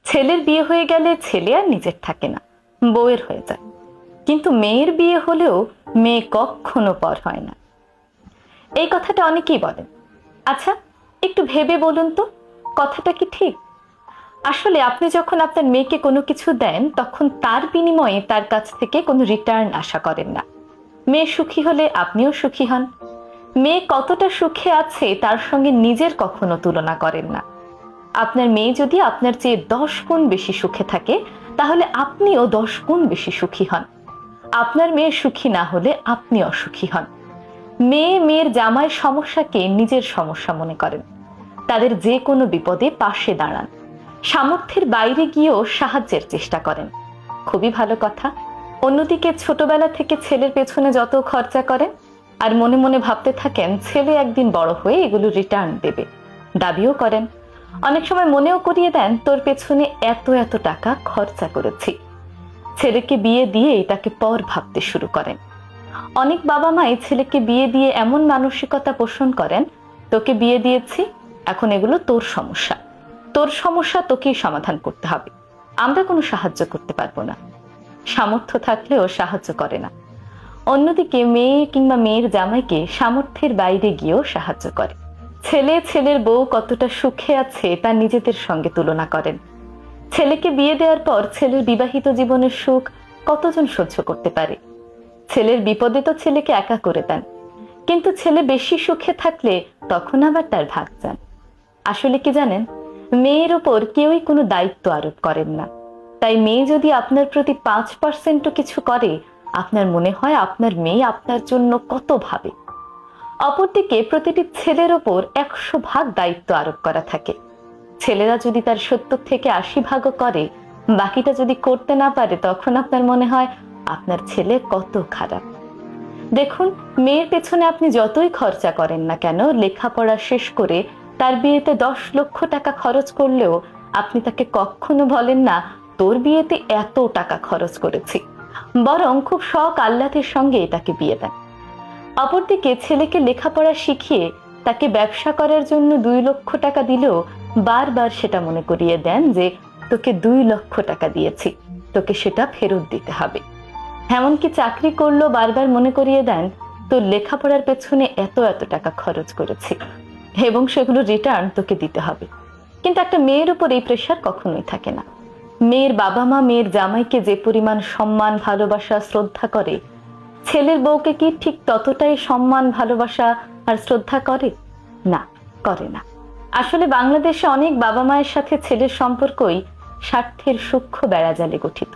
ছেলের বিয়ে হয়ে গেলে ছেলে আর নিজের থাকে না, বউয়ের হয়ে যায়। কিন্তু মেয়ের বিয়ে হলেও মেয়ে কখনো পর হয় না। এই কথাটা অনেকেই বলেন। আচ্ছা, একটু ভেবে বলুন তো, কথাটা কি ঠিক? আসলে আপনি যখন আপনার মেয়েকে কোনো কিছু দেন, তখন তার বিনিময়ে তার কাছ থেকে কোনো রিটার্ন আশা করেন না। মেয়ে সুখী হলে আপনিও সুখী হন। মেয়ে কতটা সুখে আছে তার সঙ্গে নিজের কখনো তুলনা করেন না। আপনার মেয়ে যদি আপনার চেয়ে 10 গুণ বেশি সুখে থাকে, তাহলে আপনিও 10 গুণ বেশি সুখী হন। আপনার মেয়ে সুখী না হলে আপনি অসুখী হন। মেয়ে মেয়ের জামাইয়ের সমস্যাকে নিজের সমস্যা মনে করেন। তাদের যে কোনো বিপদে পাশে দাঁড়ান। সামর্থ্যের বাইরে গিয়েও সাহায্যের চেষ্টা করেন। খুবই ভালো কথা। অন্যদিকে ছোটবেলা থেকে ছেলের পেছনে যত খরচা করেন, আর মনে মনে ভাবতে থাকেন ছেলে একদিন বড় হয়ে এগুলো রিটার্ন দেবে, দাবিও করেন। অনেক সময় মনেও করিয়ে দেন তোর পেছনে এত এত টাকা খরচা করেছি। ছেলেকে বিয়ে দিয়ে তাকে পর ভাবতে শুরু করেন। অনেক বাবা মাই ছেলেকে বিয়ে দিয়ে এমন মানসিকতা পোষণ করেন, তোকে বিয়ে দিয়েছি, এখন এগুলো তোর সমস্যা, তোর সমস্যা তোকেই সমাধান করতে হবে, আমরা কোনো সাহায্য করতে পারবো না। সামর্থ্য থাকলেও সাহায্য করে না। অন্যদিকে মেয়ে কিংবা মেয়ের জামাইকে সামর্থ্যের বাইরে গিয়েও সাহায্য করে। ছেলে ছেলের বউ কতটা সুখে আছে তা নিজেদের সঙ্গে তুলনা করেন। ছেলেকে বিয়ে দেওয়ার পর ছেলের বিবাহিত জীবনের সুখ কতজন সহ্য করতে পারে? ছেলের বিপদে তো ছেলেকে একা করে দেন, কিন্তু ছেলে বেশি সুখে থাকলে তখন আবার তার ভাগ চান। আসলে কি জানেন, মেয়ের ওপর কেউই কোনো দায়িত্ব আরোপ করেন না। তাই মেয়ে যদি আপনার প্রতি 5% কিছু করে, আপনার মনে হয় আপনার মেয়ে আপনার জন্য কত ভাবে। অপরদিকে প্রতিটি ছেলের ওপর 100 ভাগ দায়িত্ব আরোপ করা থাকে। ছেলেরা যদি তার 70 থেকে 80 ভাগও করে, বাকিটা যদি করতে না পারে, তখন আপনার মনে হয় আপনার ছেলে কত খারাপ। দেখুন, মেয়ের পেছনে আপনি যতই খরচা করেন না কেন, লেখাপড়া শেষ করে তার বিয়েতে 10 লক্ষ টাকা খরচ করলেও আপনি তাকে কখনো বলেন না তোর বিয়েতে এত টাকা খরচ করেছি, বরং খুব শখ আহ্লাদের সঙ্গে তাকে বিয়ে দেন। অপরদিকে ছেলেকে লেখাপড়া শিখিয়ে তাকে ব্যবসা করার জন্য 2 লক্ষ টাকা দিলেও বারবার সেটা মনে করিয়ে দেন যে তোকে 2 লক্ষ টাকা দিয়েছি, তোকে সেটা ফেরত দিতে হবে। এমনকি চাকরি করলেও বারবার মনে করিয়ে দেন তোর লেখাপড়ার পেছনে এত এত টাকা খরচ করেছি এবং সেগুলো রিটার্ন তোকে দিতে হবে। কিন্তু একটা মেয়ের উপর এই প্রেশার কখনোই থাকে না। মেয়ের বাবা মা মেয়ের জামাইকে যে পরিমাণ সম্মান, ভালোবাসা, শ্রদ্ধা করে, ছেলের বউকে কি ঠিক ততটাই সম্মান, ভালোবাসা আর শ্রদ্ধা করে? না, করে না। আসলে বাংলাদেশে অনেক বাবা মায়ের সাথে ছেলের সম্পর্কই স্বার্থের সূক্ষ্ম বেড়াজালে গঠিত।